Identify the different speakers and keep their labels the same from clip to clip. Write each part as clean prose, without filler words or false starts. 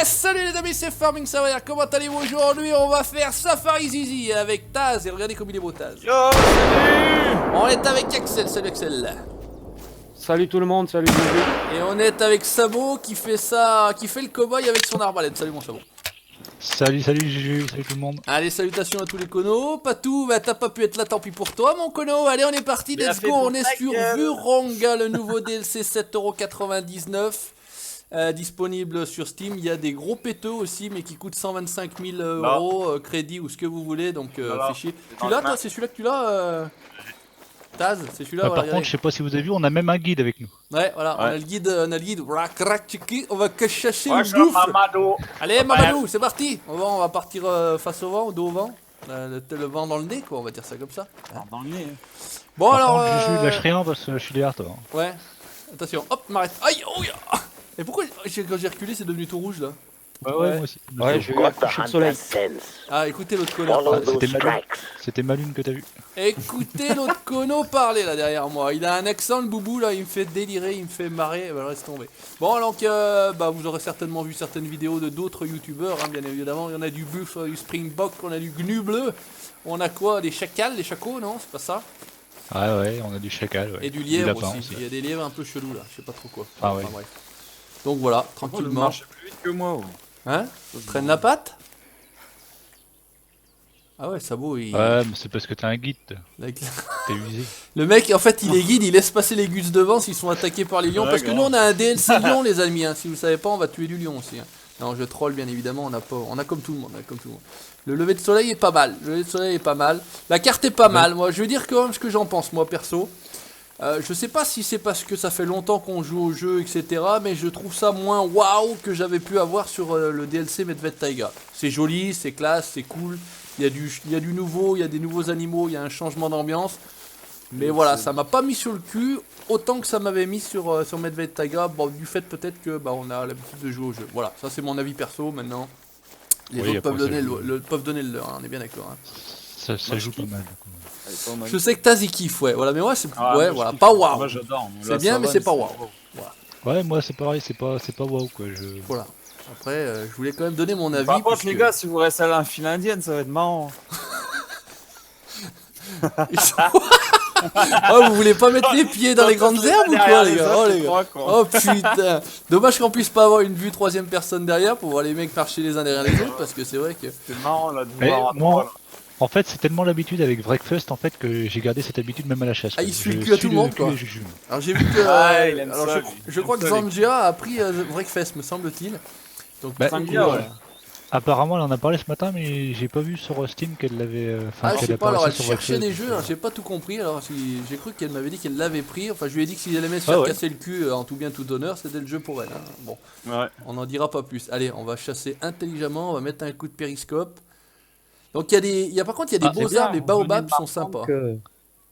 Speaker 1: Yes, salut les amis, c'est Farming Savoir. Comment allez-vous aujourd'hui? On va faire Safari Zizi avec Taz. Et regardez comme il est beau, Taz.
Speaker 2: Yo, salut.
Speaker 1: On est avec Axel. Salut Axel.
Speaker 2: Salut tout le monde, salut Zizi.
Speaker 1: Et on est avec Sabo qui fait ça, qui fait le cowboy avec son arbalète. Salut mon Sabo.
Speaker 3: Salut Juju, salut tout le monde.
Speaker 1: Allez, salutations à tous les conos. Patou, bah t'as pas pu être là, tant pis pour toi mon cono. Allez, on est parti, let's go. On est sur Vuranga, le nouveau DLC 7,99€. Disponible sur Steam. Il y a des gros péteux aussi, mais qui coûtent 125 000 euros crédit ou ce que vous voulez. Donc fichier. Tu l'as toi? C'est celui-là que tu l'as Taz, c'est celui-là.
Speaker 3: Par
Speaker 1: voilà,
Speaker 3: contre, je sais pas si vous avez vu, on a même un guide avec nous.
Speaker 1: Ouais, voilà, on a le guide, on va chasser une bouffe. Allez, Mamadou, c'est parti. On va partir face au vent, dos au vent. Le vent dans le nez, quoi, on va dire ça comme ça.
Speaker 2: Dans le nez.
Speaker 1: Bon,
Speaker 3: Par
Speaker 1: alors.
Speaker 3: contre, Juju, lâche rien parce que je suis derrière toi.
Speaker 1: Ouais, attention, hop, m'arrête. Aïe, oh, et pourquoi quand j'ai reculé, c'est devenu tout rouge là?
Speaker 3: Ouais, moi aussi.
Speaker 2: Ouais, j'ai eu un coucher de soleil.
Speaker 1: Ah, écoutez l'autre connard.
Speaker 3: C'était Malune que t'as vu.
Speaker 1: Écoutez l'autre cono parler là derrière moi. Il a un accent, le boubou là, il me fait délirer, il me fait marrer. Bah, laisse tomber. Bon, donc, vous aurez certainement vu certaines vidéos de d'autres youtubeurs, hein, bien évidemment. Il y en a du buff, du springbok, on a du gnu bleu. On a quoi? Des chacals, des chacos, non? C'est pas ça?
Speaker 3: Ouais, on a du chacal. Ouais.
Speaker 1: Et du lièvre
Speaker 3: lapin
Speaker 1: aussi. Il y a des lièvres un peu chelous là, je sais pas trop quoi.
Speaker 3: Ah ouais.
Speaker 1: Enfin, bref. Donc voilà, tranquillement.
Speaker 2: Plus vite que moi.
Speaker 1: Hein? Traîne la patte? Ah ouais, Sabo il.
Speaker 3: Ouais, mais c'est parce que t'es un guide.
Speaker 1: Like...
Speaker 3: T'es usé.
Speaker 1: Le mec, en fait, il est guide, il laisse passer les gus devant s'ils sont attaqués par les lions.
Speaker 2: Ouais,
Speaker 1: parce que
Speaker 2: grave.
Speaker 1: nous, on a un DLC lion, les amis. Hein. Si vous savez pas, on va tuer du lion aussi. Hein. Non, je troll, bien évidemment. On a comme tout le monde. Le lever de soleil est pas mal. La carte est pas mal. Moi, je veux dire quand même ce que j'en pense, moi, perso. Je sais pas si c'est parce que ça fait longtemps qu'on joue au jeu, etc. Mais je trouve ça moins waouh que j'avais pu avoir sur le DLC Medved Taiga. C'est joli, c'est classe, c'est cool. Il y a du nouveau, il y a des nouveaux animaux, il y a un changement d'ambiance. Mais voilà, ça m'a pas mis sur le cul autant que ça m'avait mis sur Medved Taiga. Bon, du fait peut-être que on a l'habitude de jouer au jeu. Voilà, ça c'est mon avis perso. Maintenant, les autres peuvent donner le leur. Hein, on est bien d'accord. Hein.
Speaker 3: Ça joue pas mal.
Speaker 1: Je sais que Taz il kiffe, ouais. Voilà, mais moi c'est
Speaker 2: voilà,
Speaker 1: pas waouh.
Speaker 2: Moi j'adore.
Speaker 1: C'est bien, mais c'est pas waouh.
Speaker 3: Ouais, moi c'est pareil, c'est pas waouh quoi.
Speaker 1: Voilà. Après, je voulais quand même donner mon avis.
Speaker 2: Par contre, les gars, si vous restez à la file indienne, ça va être marrant.
Speaker 1: Oh, vous voulez pas mettre les pieds dans les grandes herbes ou quoi, les gars? Oh, les gars. Oh putain. Dommage qu'on puisse pas avoir une vue troisième personne derrière pour voir les mecs marcher les uns derrière les autres, parce que c'est vrai que.
Speaker 2: C'est marrant là de
Speaker 3: Mais
Speaker 2: voir.
Speaker 3: moi, en fait, c'est tellement l'habitude avec Breakfast en fait que j'ai gardé cette habitude même à la chasse.
Speaker 1: Ah, il suit le cul à tout le monde, quoi. Alors j'ai vu que.
Speaker 2: Il aime
Speaker 1: alors,
Speaker 2: ça,
Speaker 1: je crois que Zangia a pris Breakfast, me semble-t-il. Donc,
Speaker 2: Zangia, ouais.
Speaker 3: Apparemment, elle en a parlé ce matin, mais j'ai pas vu sur Steam qu'elle l'avait.
Speaker 1: Je sais pas, alors elle cherchait des jeux, hein, j'ai pas tout compris. Alors j'ai cru qu'elle m'avait dit qu'elle l'avait pris. Enfin, je lui ai dit que si elle aimait se faire casser le cul en tout bien tout honneur, c'était le jeu pour elle. Hein. Bon, on n'en dira pas plus. Allez, on va chasser intelligemment, on va mettre un coup de périscope. Donc par contre, il y a des beaux arbres, les baobabs sont sympas.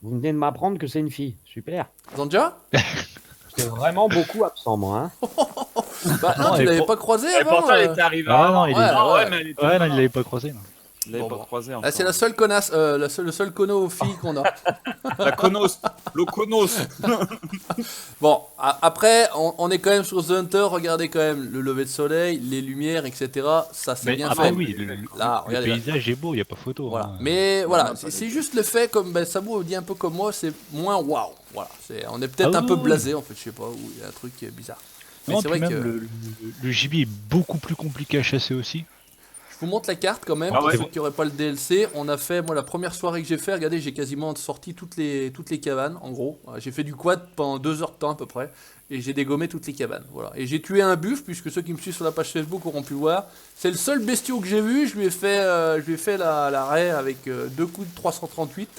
Speaker 4: Vous venez de m'apprendre que c'est une fille, super.
Speaker 1: Zangia?
Speaker 4: C'est vraiment beaucoup absent, moi. Hein.
Speaker 1: Bah non, tu l'avais pas croisé
Speaker 2: Et
Speaker 1: avant?
Speaker 2: pourtant, elle était arrivée.
Speaker 3: Ah non, il
Speaker 2: il
Speaker 3: l'avait pas croisé. Non.
Speaker 2: Il l'avait pas croisé.
Speaker 1: Ah, c'est la seule connasse, le seul cono aux filles qu'on a.
Speaker 2: La Konos. Le Konos.
Speaker 1: Bon, après, on est quand même sur The Hunter. Regardez quand même le lever de soleil, les lumières, etc. Ça, c'est bien fait.
Speaker 3: Oui,
Speaker 1: Là,
Speaker 3: le paysage est beau, il n'y a pas photo.
Speaker 1: Voilà.
Speaker 3: Hein.
Speaker 1: Mais voilà, c'est juste le fait, comme Sabo dit un peu comme moi, c'est moins waouh. Voilà, on est peut-être un peu blasé en fait, je sais pas, où il y a un truc qui est bizarre. Mais
Speaker 3: Non,
Speaker 1: c'est vrai
Speaker 3: même
Speaker 1: que
Speaker 3: le gibier est beaucoup plus compliqué à chasser aussi.
Speaker 1: je vous montre la carte quand même, pour ceux qui n'auraient pas le DLC. On a fait, moi la première soirée que j'ai fait, regardez, j'ai quasiment sorti toutes les cabanes, en gros. J'ai fait du quad pendant 2 heures de temps à peu près, et j'ai dégommé toutes les cabanes. Voilà. Et j'ai tué un buffle, puisque ceux qui me suivent sur la page Facebook auront pu voir. C'est le seul bestiau que j'ai vu, je lui ai fait l'arrêt avec 2 coups de 338.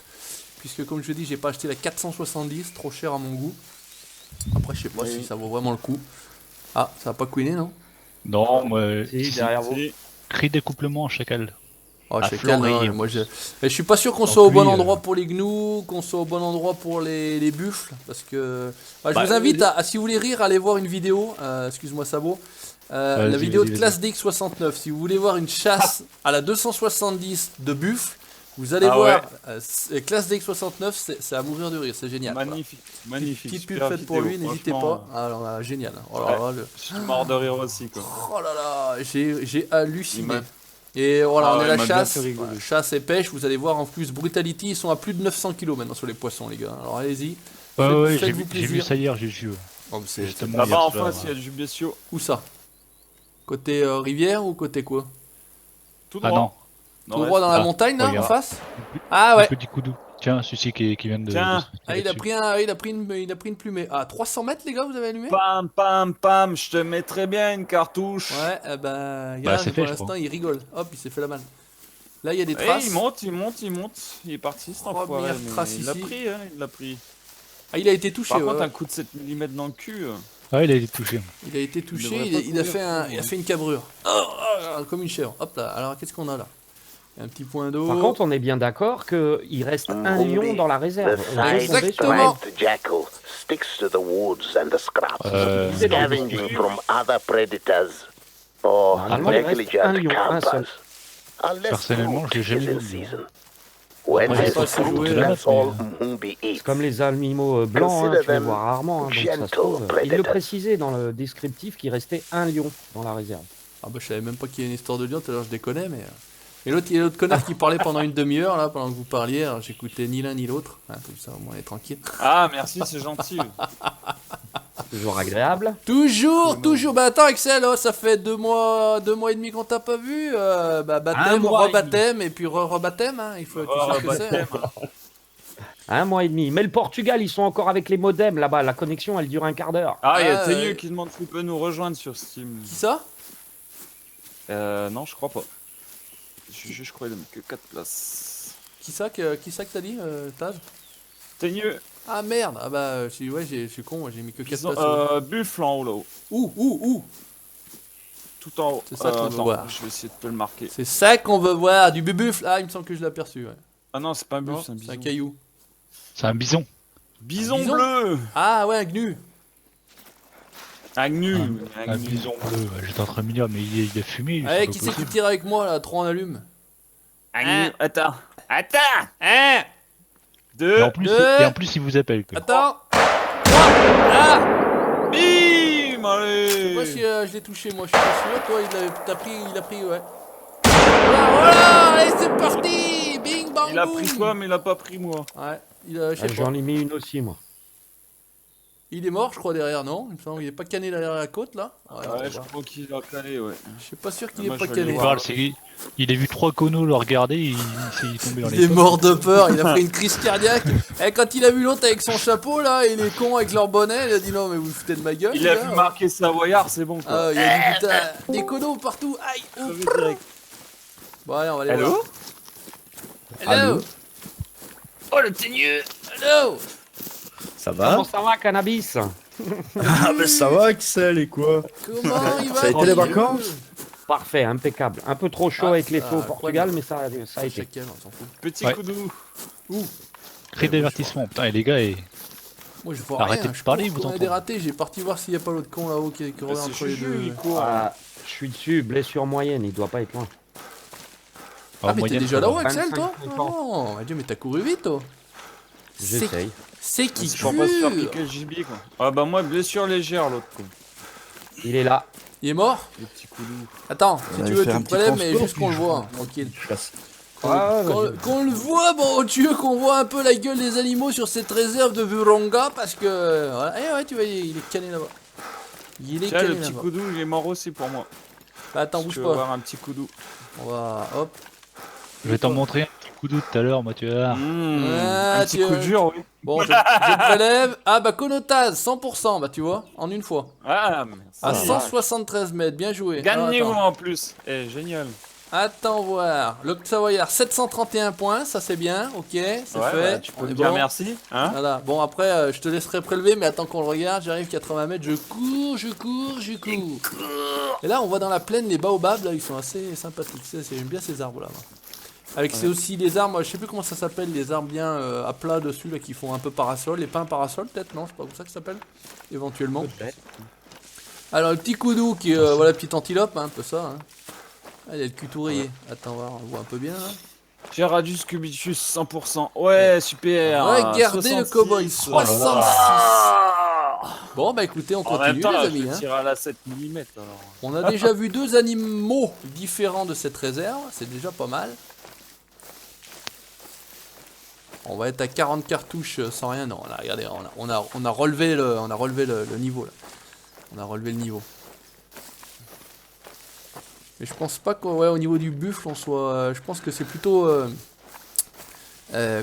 Speaker 1: Puisque comme je dis, j'ai pas acheté la 470, trop cher à mon goût. Après, je sais pas si ça vaut vraiment le coup. Ah, ça va pas couiner, non?
Speaker 3: Non, moi.
Speaker 4: Si, derrière vous.
Speaker 3: Cri d'écouplement en chacal.
Speaker 1: Oh,
Speaker 3: À
Speaker 1: chacal,
Speaker 3: Floride.
Speaker 1: non, moi je suis pas sûr qu'on soit au bon endroit pour les gnous, qu'on soit au bon endroit pour les buffles. Parce que. Je vous invite à, si vous voulez rire, à aller voir une vidéo. Excuse-moi, Sabo. La vidéo de Classe DX69. Si vous voulez voir une chasse à la 270 de buffle. Vous allez
Speaker 2: Ah
Speaker 1: voir, classe DX69, c'est à mourir de rire, c'est génial.
Speaker 2: Magnifique, magnifique.
Speaker 1: Petite pub
Speaker 2: super
Speaker 1: faite pour
Speaker 2: vidéo,
Speaker 1: lui, n'hésitez
Speaker 2: franchement.
Speaker 1: pas. Alors là, génial. Oh là
Speaker 2: Ouais.
Speaker 1: là,
Speaker 2: Je suis mort de rire aussi, quoi.
Speaker 1: oh là là, j'ai halluciné.
Speaker 2: Il m'a-
Speaker 1: Et voilà,
Speaker 2: Ah
Speaker 1: on
Speaker 2: ouais,
Speaker 1: est
Speaker 2: il
Speaker 1: la
Speaker 2: m'a bien
Speaker 1: chasse,
Speaker 2: fait rigoler.
Speaker 1: voilà, chasse et pêche. Vous allez voir en plus, Brutality, ils sont à plus de 900 kilos maintenant sur les poissons, les gars. Alors allez-y.
Speaker 3: Ouais, ouais, j'ai
Speaker 1: faites-vous
Speaker 3: vu
Speaker 1: plaisir.
Speaker 3: ça hier, j'ai vu.
Speaker 1: Oh, mais c'est
Speaker 3: Justement.
Speaker 2: Là-bas
Speaker 3: hier
Speaker 2: en
Speaker 3: soir,
Speaker 2: face, il y a du bestiau.
Speaker 1: où ça? Côté rivière ou côté quoi?
Speaker 2: Tout
Speaker 3: Ah
Speaker 2: droit.
Speaker 3: non,
Speaker 1: Tout droit dans la
Speaker 3: Ah,
Speaker 1: montagne là, en
Speaker 3: regarde.
Speaker 1: face? Ah ouais.
Speaker 3: un petit coup d'eau. Tiens, celui-ci qui vient de.
Speaker 2: Tiens.
Speaker 3: de se
Speaker 1: Ah,
Speaker 3: tirer
Speaker 1: il a
Speaker 3: dessus.
Speaker 1: pris il a pris une plumée. Ah, 300 mètres les gars, vous avez allumé?
Speaker 2: Pam, pam, pam, je te mettrai bien une cartouche.
Speaker 1: Ouais, regarde,
Speaker 3: c'est
Speaker 1: pour
Speaker 3: fait, je
Speaker 1: l'instant
Speaker 3: crois.
Speaker 1: il rigole. Hop, il s'est fait la malle. Là, il y a des
Speaker 2: Eh,
Speaker 1: traces.
Speaker 2: il monte, il monte, il monte. Il est parti, cet
Speaker 1: Première
Speaker 2: enfoiré. mais
Speaker 1: trace
Speaker 2: il l'a
Speaker 1: ici.
Speaker 2: pris, hein, il l'a pris.
Speaker 1: Ah, il a été touché.
Speaker 2: Par
Speaker 1: ouais,
Speaker 2: contre,
Speaker 1: ouais.
Speaker 2: un coup de 7 mm dans le cul.
Speaker 3: Ah, il a été touché.
Speaker 1: Il a été touché,
Speaker 2: devrait
Speaker 1: il,
Speaker 2: pas
Speaker 1: il a
Speaker 2: courir
Speaker 1: fait
Speaker 2: trop,
Speaker 1: il a
Speaker 2: ouais.
Speaker 1: fait une cabrure. Comme une chèvre. Hop là, alors qu'est-ce qu'on a là? Un petit point d'eau.
Speaker 4: Par contre, on est bien d'accord qu'il reste un lion dans la réserve.
Speaker 5: The
Speaker 4: On peut
Speaker 5: size
Speaker 4: tomber sur un-
Speaker 1: Exactement.
Speaker 5: striped jackal sticks to the woods and the scraps,
Speaker 3: Euh,
Speaker 5: scavenging from other predators or
Speaker 4: Normalement, il reste un
Speaker 5: negligent
Speaker 4: lion, un seul.
Speaker 5: campers. Unless
Speaker 3: Personnellement,
Speaker 5: fruit
Speaker 3: j'ai jamais
Speaker 5: is in
Speaker 3: vu.
Speaker 5: season. When
Speaker 1: Ouais,
Speaker 5: there's
Speaker 1: c'est pas si
Speaker 5: fruit,
Speaker 1: joué,
Speaker 5: that's
Speaker 3: mais-
Speaker 5: all Mumbi eats.
Speaker 4: Comme les animaux blancs, hein,
Speaker 5: Consider
Speaker 4: tu les
Speaker 5: them
Speaker 4: vois rarement. Hein, donc ça se
Speaker 5: gentle
Speaker 4: trouve. Il le
Speaker 5: predators.
Speaker 4: précisait dans le descriptif qu'il restait un lion dans la réserve.
Speaker 1: Ah bah je savais même pas qu'il y a une histoire de lion, tout à l'heure je déconnais mais... Et l'autre, il y a l'autre connard qui parlait pendant une demi-heure là, pendant que vous parliez, alors j'écoutais ni l'un ni l'autre. Hein, comme ça au moins on est tranquille.
Speaker 2: Ah, merci, c'est gentil.
Speaker 4: Toujours agréable.
Speaker 1: Toujours, bah attends Axel, oh, ça fait 2 mois et demi qu'on t'a pas vu. Bah baptême,
Speaker 2: mois et
Speaker 1: rebaptême et puis rebaptême, hein, il faut tu sais ce que c'est.
Speaker 2: baptême.
Speaker 4: Un mois et demi. Mais le Portugal, ils sont encore avec les modems là-bas. La connexion, elle dure un quart d'heure.
Speaker 2: Ah, il y a
Speaker 1: Ah,
Speaker 2: Teigneux
Speaker 1: ouais.
Speaker 2: qui demande s'il peut nous rejoindre sur Steam.
Speaker 1: Qui ça?
Speaker 2: Non, je crois pas. Je crois qu'il a mis que 4 places.
Speaker 1: Qui ça que t'as dit, Taz?
Speaker 2: Teigneux,
Speaker 1: Ah merde, ah bah je suis con, moi, j'ai mis que 4
Speaker 2: ils ont,
Speaker 1: places.
Speaker 2: buffle en haut là-haut.
Speaker 1: Où?
Speaker 2: Tout en haut.
Speaker 1: C'est ça qu'on veut
Speaker 2: attends,
Speaker 1: voir.
Speaker 2: je vais essayer de te le marquer.
Speaker 1: C'est ça qu'on veut voir, du bubuffle. Ah il me semble que je l'ai aperçu, ouais.
Speaker 2: Ah non, c'est pas un
Speaker 1: Non,
Speaker 2: buffle, c'est un
Speaker 1: c'est
Speaker 2: bison.
Speaker 1: un caillou.
Speaker 3: C'est un bison.
Speaker 2: Bison
Speaker 1: Bison
Speaker 2: bleu.
Speaker 1: Ah ouais, un gnu.
Speaker 2: Un gnu.
Speaker 3: Un bison bleu. J'étais en train de me dire, mais il a fumé. lui,
Speaker 1: Allez,
Speaker 3: c'est
Speaker 1: qui
Speaker 3: pas
Speaker 1: c'est qui
Speaker 3: possible.
Speaker 1: tire avec moi là? 3 en allume.
Speaker 2: Un gnu. Attends. Attends.
Speaker 1: Hein?
Speaker 2: Deux.
Speaker 3: Et en plus,
Speaker 1: Deux.
Speaker 3: il vous appelle. Quoi.
Speaker 1: Attends. Ah!
Speaker 2: Bim. Allez.
Speaker 1: Moi si je l'ai touché, moi je suis pas sûr. Toi il a pris, ouais. Voilà, allez c'est parti. Bing bang
Speaker 2: Il a
Speaker 1: boum.
Speaker 2: pris toi, mais il a pas pris moi.
Speaker 1: Ouais, je sais pas.
Speaker 4: J'en ai mis une aussi, moi.
Speaker 1: Il est mort je crois derrière, non? Il me semble qu'il est pas cané derrière la côte là. Ouais,
Speaker 2: Ouais, je crois qu'il a calé, ouais.
Speaker 1: je suis pas sûr qu'il
Speaker 2: Ah, moi,
Speaker 1: est pas
Speaker 2: je vais aller
Speaker 1: cané.
Speaker 2: voir.
Speaker 3: Il a vu 3 conos le regarder, il s'est tombé dans
Speaker 1: Il
Speaker 3: les
Speaker 1: est
Speaker 3: pommes.
Speaker 1: mort de peur, il a fait une crise cardiaque. Et quand il a vu l'autre avec son chapeau là, et les cons avec leur bonnet, il a dit non mais vous vous foutez de ma gueule.
Speaker 2: Il a
Speaker 1: les gars.
Speaker 2: vu marquer Savoyard, c'est bon quoi.
Speaker 1: Ah, il a dit putain, des conos partout. Aïe. Ouf.
Speaker 2: Crevé direct.
Speaker 1: Bon allez, on va aller
Speaker 2: Allô?
Speaker 1: voir. Hello.
Speaker 2: Oh le teigneux.
Speaker 1: Hello.
Speaker 6: Ça va?
Speaker 4: Comment ça va, cannabis?
Speaker 6: Ah ben ça va Axel et quoi?
Speaker 1: Comment il va?
Speaker 6: Ça a été les
Speaker 1: tranquille
Speaker 6: vacances?
Speaker 4: Parfait, impeccable. Un peu trop chaud
Speaker 1: Ah,
Speaker 4: avec les feux au
Speaker 1: ah,
Speaker 4: Portugal,
Speaker 1: ouais.
Speaker 4: mais ça a été.
Speaker 1: Chacal, on s'en fout.
Speaker 2: Petit
Speaker 3: Ouais.
Speaker 2: coup doux.
Speaker 3: Cri d'avertissement. Putain, et les gars,
Speaker 1: Moi je vois
Speaker 3: Arrêtez
Speaker 1: rien.
Speaker 3: de
Speaker 1: je
Speaker 3: parler,
Speaker 1: pense
Speaker 3: vous
Speaker 1: qu'on a
Speaker 3: entendez.
Speaker 1: des ratés. J'ai parti voir s'il y a pas l'autre con là-haut qui revient
Speaker 2: C'est
Speaker 1: entre les
Speaker 2: Chuchu,
Speaker 1: deux.
Speaker 2: il court.
Speaker 4: Ah, je suis dessus, blessure moyenne, il doit pas être loin.
Speaker 1: Ah mais t'es déjà là-haut Axel
Speaker 4: 25,
Speaker 1: toi?
Speaker 4: 30
Speaker 1: Non, mon Dieu mais t'as couru vite toi.
Speaker 4: J'essaye.
Speaker 1: C'est qui
Speaker 2: Je suis pas sûr
Speaker 1: cure.
Speaker 2: piquer le gibier quoi. Ah bah moi blessure légère l'autre quoi.
Speaker 4: Il est là.
Speaker 1: Il est mort?
Speaker 2: Le petit coup doux.
Speaker 1: Attends, si
Speaker 6: On
Speaker 1: tu
Speaker 6: allait
Speaker 1: veux
Speaker 6: faire
Speaker 1: tu
Speaker 6: un
Speaker 1: le
Speaker 6: petit
Speaker 1: prélèves mais
Speaker 6: transport,
Speaker 1: juste qu'on
Speaker 6: puis
Speaker 1: le voit, tranquille.
Speaker 6: Je passe.
Speaker 1: Qu'on
Speaker 4: Ah,
Speaker 1: qu'on-
Speaker 4: vas-y.
Speaker 1: qu'on le voit, bon, tu veux qu'on voit un peu la gueule des animaux sur cette réserve de Virunga parce que. Voilà. Eh ouais, tu vois, il est cané là-bas. Il est
Speaker 2: Tiens le
Speaker 1: cané
Speaker 2: petit
Speaker 1: là-bas.
Speaker 2: coup doux il est mort aussi pour moi.
Speaker 1: Bah, attends,
Speaker 2: Si
Speaker 1: bouge
Speaker 2: tu veux
Speaker 1: pas.
Speaker 2: avoir un petit coup doux.
Speaker 1: On va. Hop.
Speaker 3: je vais t'en montrer un petit coup d'eau tout à l'heure, moi, tu vas voir.
Speaker 1: Ah,
Speaker 2: un petit
Speaker 1: tu
Speaker 2: coup
Speaker 1: veux-
Speaker 2: dur oui.
Speaker 1: Bon, je prélève. Ah, bah, Conotase, 100%, bah, tu vois, en une fois.
Speaker 2: Ah merci.
Speaker 1: À
Speaker 6: Ah,
Speaker 1: 173 mètres, bien joué.
Speaker 2: Gagnez-vous
Speaker 1: Alors,
Speaker 2: en plus. Eh génial.
Speaker 1: attends voir. Le Savoyard, 731 points, ça c'est bien, ok, c'est
Speaker 2: Ouais,
Speaker 1: fait.
Speaker 2: bah, tu peux
Speaker 1: on
Speaker 2: me
Speaker 1: est
Speaker 2: dire
Speaker 1: bon.
Speaker 2: merci. Hein.
Speaker 1: Voilà, bon après je te laisserai prélever, mais attends qu'on le regarde, j'arrive 80 mètres, je cours. Et là on voit dans la plaine les baobabs, là ils sont assez sympathiques, j'aime bien ces arbres là. Moi. Avec c'est aussi les arbres, je sais plus comment ça s'appelle, les arbres bien à plat dessus là qui font un peu parasol, les pins parasol peut-être, non, je sais pas comment ça que ça s'appelle, éventuellement. Alors le petit coudou qui voilà petite antilope, hein, un peu ça. Hein. Ah, il a le cul tout rayé. Attends voir, on le voit un peu bien là.
Speaker 2: Gerardus Cubitus 100%. Ouais, super.
Speaker 1: Regardez le
Speaker 2: 66.
Speaker 1: cowboy,
Speaker 2: Oh là là.
Speaker 1: 66. Bon, bah écoutez, on
Speaker 2: En même
Speaker 1: continue,
Speaker 2: temps,
Speaker 1: les
Speaker 2: là,
Speaker 1: amis.
Speaker 2: je
Speaker 1: Hein.
Speaker 2: tire à la 7 mm. Alors.
Speaker 1: On a déjà vu 2 animaux différents de cette réserve, c'est déjà pas mal. On va être à 40 cartouches sans rien. Non, là, regardez, on a relevé le niveau là. On a relevé le niveau. Mais je pense pas qu'au niveau du buffle on soit. Je pense que c'est plutôt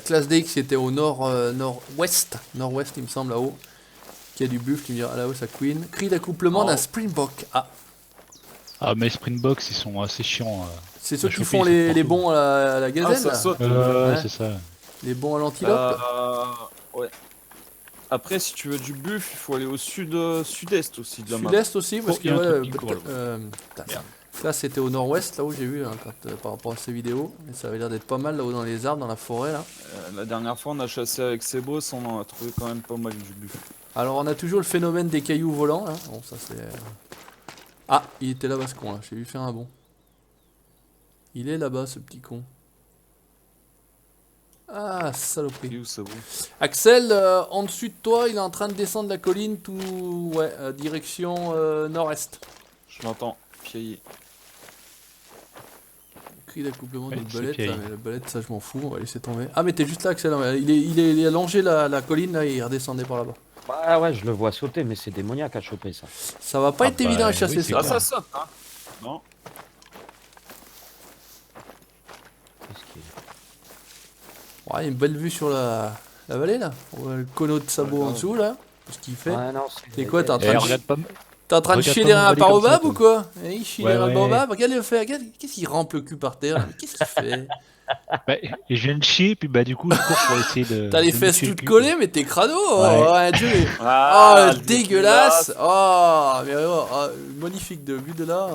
Speaker 1: classe D qui était au nord-ouest. Nord-ouest il me semble là-haut. Qui a du buffle, tu me diras là-haut ça queen. Cri d'accouplement d'un Springbok. Ah,
Speaker 3: Ah, mais Springboks, ils sont assez chiants.
Speaker 1: c'est ceux
Speaker 3: à
Speaker 1: qui
Speaker 3: choper,
Speaker 1: font
Speaker 3: ils sont
Speaker 1: les
Speaker 3: partout.
Speaker 1: bons à la
Speaker 2: Ah,
Speaker 1: gazelle
Speaker 2: ça
Speaker 1: là.
Speaker 2: saute.
Speaker 1: Ouais.
Speaker 3: C'est ça.
Speaker 1: Les bons à l'antilope.
Speaker 2: Ouais. Après, si tu veux du buff, il faut aller au sud-est aussi de la map.
Speaker 1: Sud-est aussi, parce
Speaker 3: Oh,
Speaker 1: que
Speaker 3: il y a un
Speaker 1: ouais,
Speaker 3: truc qui court,
Speaker 1: putain,
Speaker 3: Merde.
Speaker 1: là c'était au nord-ouest, là où j'ai vu, hein, par rapport à ces vidéos. Et ça avait l'air d'être pas mal là-haut dans les arbres, dans la forêt là.
Speaker 2: La dernière fois, on a chassé avec Sebos, on en a trouvé quand même pas mal du buff.
Speaker 1: Alors on a toujours le phénomène des cailloux volants là. Bon, ça c'est. Ah, il était là-bas ce con là, j'ai vu faire un bond. Il est là-bas ce petit con. Ah, saloperie.
Speaker 2: Et où ça vaut?
Speaker 1: Axel, en dessus de toi, il est en train de descendre la colline tout. Ouais, direction nord-est.
Speaker 2: Je l'entends piailler.
Speaker 1: Cri d'accouplement
Speaker 3: Ouais,
Speaker 1: de
Speaker 3: c'est
Speaker 1: belette,
Speaker 3: pied.
Speaker 1: là, mais la belette ça je m'en fous, on va laisser tomber. Ah mais t'es juste là Axel, hein, il est allongé la colline là et il redescendait par là-bas.
Speaker 4: Bah ouais, je le vois sauter, mais c'est démoniaque à choper ça.
Speaker 1: Ça va pas
Speaker 3: Ah
Speaker 1: être
Speaker 3: bah,
Speaker 1: évident à
Speaker 3: oui,
Speaker 1: chasser
Speaker 3: c'est
Speaker 1: ça.
Speaker 2: Ah,
Speaker 3: clair.
Speaker 2: ça saute, hein? Non?
Speaker 4: Qu'est-ce qu'il est
Speaker 1: Ouais, il y a une belle vue sur la vallée là. On voit le cono de sabot
Speaker 2: Ouais,
Speaker 1: en
Speaker 2: grave.
Speaker 1: dessous là. Ce qu'il fait.
Speaker 4: Ouais, non,
Speaker 1: T'es quoi, t'es en train
Speaker 3: Eh,
Speaker 1: de
Speaker 3: regarde pas.
Speaker 1: T'es en train de
Speaker 3: regarde
Speaker 1: chier
Speaker 3: pas
Speaker 1: derrière un
Speaker 3: m'emballer comme ça,
Speaker 1: baobab
Speaker 3: toi.
Speaker 1: ou quoi? Eh, il chie
Speaker 3: Ouais,
Speaker 1: derrière le
Speaker 3: ouais.
Speaker 1: baobab, regarde le fait, regarde, qu'est-ce qu'il rampe le cul par terre? Mais qu'est-ce qu'il fait?
Speaker 3: Bah, et je viens de chier, puis bah du coup je cours pour essayer de.
Speaker 1: T'as les
Speaker 3: de
Speaker 1: fesses
Speaker 3: niquer le
Speaker 1: toutes
Speaker 3: cul,
Speaker 1: collées, mais t'es crado! Oh,
Speaker 3: Ouais.
Speaker 1: ouais, Dieu, mais-
Speaker 2: Ah,
Speaker 1: oh, dégueulasse! Oh, mais magnifique de vue de là.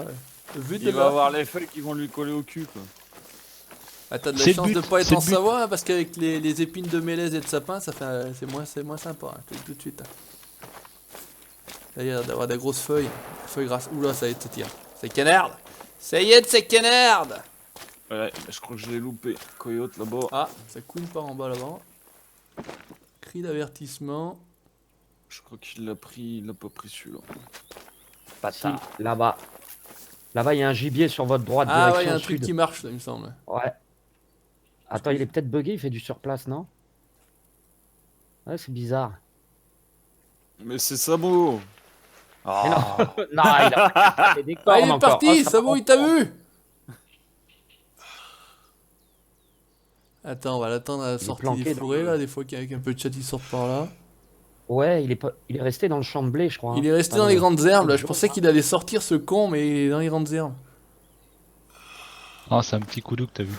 Speaker 1: Vue de
Speaker 2: Il va
Speaker 1: là.
Speaker 2: avoir les feuilles qui vont lui coller au cul, quoi.
Speaker 1: Ah, t'as de la
Speaker 3: C'est le
Speaker 1: chance de
Speaker 3: but,
Speaker 1: pas être
Speaker 3: c'est
Speaker 1: en
Speaker 3: le but.
Speaker 1: Savoie, hein, parce qu'avec les épines de mélèze et de sapin, ça fait, c'est moins sympa, hein, je te le dis tout de suite. D'ailleurs, d'avoir des grosses feuilles grasses. Oula, ça y est, ça tire. C'est canard! Ça y est, c'est canard!
Speaker 2: Ouais, je crois que je l'ai loupé. Coyote là-bas.
Speaker 1: Ah, ça couine par en bas là-bas. Cri d'avertissement.
Speaker 2: Je crois qu'il l'a pris, il l'a pas pris celui-là.
Speaker 4: Si, là-bas. Là-bas, il y a un gibier sur votre droite,
Speaker 1: Ah ouais, il y
Speaker 4: direction
Speaker 1: a un truc
Speaker 4: sud.
Speaker 1: qui marche là, il me semble.
Speaker 4: Ouais. Attends, il est peut-être bugué, il fait du surplace, non? Ouais, c'est bizarre.
Speaker 2: Mais c'est Sabot!
Speaker 4: Mais non,
Speaker 2: Ah,
Speaker 4: non, il a pas fait des
Speaker 1: Ah,
Speaker 4: cornes
Speaker 1: il est
Speaker 4: encore.
Speaker 1: parti!
Speaker 4: Oh,
Speaker 1: Sabo, il t'a vu! Attends, on va l'attendre à la
Speaker 4: est
Speaker 1: sortie
Speaker 4: planqué
Speaker 1: des
Speaker 4: dans
Speaker 1: fourrés
Speaker 4: le-
Speaker 1: là, des fois qu'avec un peu de chat il sort par là.
Speaker 4: Ouais, il est resté dans le champ de blé, je crois.
Speaker 1: Il est resté
Speaker 4: Ah,
Speaker 1: dans les
Speaker 4: non.
Speaker 1: grandes herbes là, je
Speaker 4: jaune,
Speaker 1: pensais
Speaker 4: hein.
Speaker 1: qu'il allait sortir ce con, mais il est dans les grandes herbes.
Speaker 3: Ah, c'est un petit coup d'eau que t'as vu.